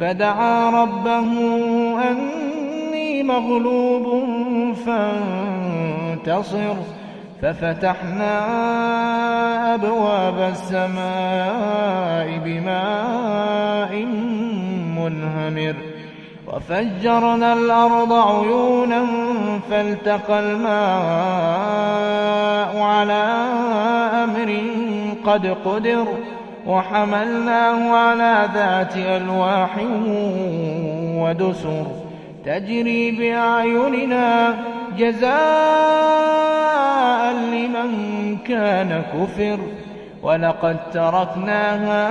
فدعا ربه أني مغلوب فانتصر. ففتحنا أبواب السماء بماء منهمر وفجرنا الأرض عيونا فالتقى الماء على أمر قد قدر وحملناه على ذات ألواح ودسر تجري بأعيننا جزاء لمن كان كفر. ولقد تركناها